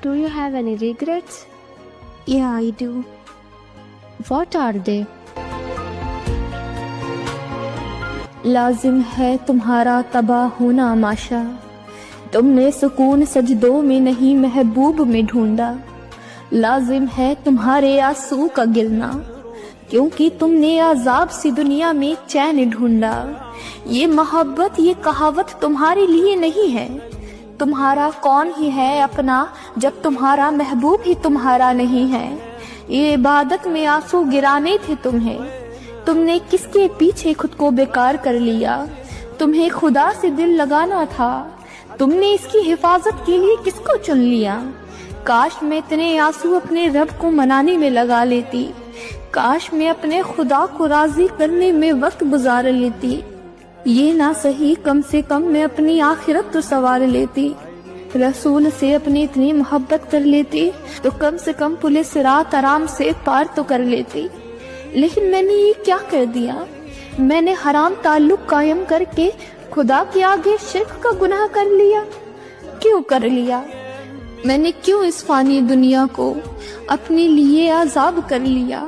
Do you have any regrets? Yeah, I do. What are they? لازم ہے تمہارا تباہ ہونا ماشا، تم نے سکون سجدوں میں نہیں محبوب میں ڈھونڈا، لازم ہے تمہارے آنسو کا گرنا، کیونکہ تم نے عذاب سی دنیا میں چین ڈھونڈا، یہ محبت یہ کہاوت تمہارے لیے نہیں ہے، تمہارا کون ہی ہے اپنا جب تمہارا محبوب ہی تمہارا نہیں ہے، یہ عبادت میں آنسو گرانے تھے تمہیں، تم نے کس کے پیچھے خود کو بیکار کر لیا، تمہیں خدا سے دل لگانا تھا، تم نے اس کی حفاظت کے لیے کس کو چن لیا، کاش میں اتنے آنسو اپنے رب کو منانے میں لگا لیتی، کاش میں اپنے خدا کو راضی کرنے میں وقت گزار لیتی، یہ نہ صحیح کم سے کم میں اپنی آخرت تو سنوار لیتی، رسول سے اپنی اتنی محبت کر لیتی تو کم سے کم پل صراط آرام سے پار تو کر لیتی، لیکن میں نے یہ کیا کر دیا، میں نے حرام تعلق قائم کر کے خدا کے آگے شرک کا گناہ کر لیا، کیوں کر لیا، میں نے کیوں اس فانی دنیا کو اپنے لیے عذاب کر لیا۔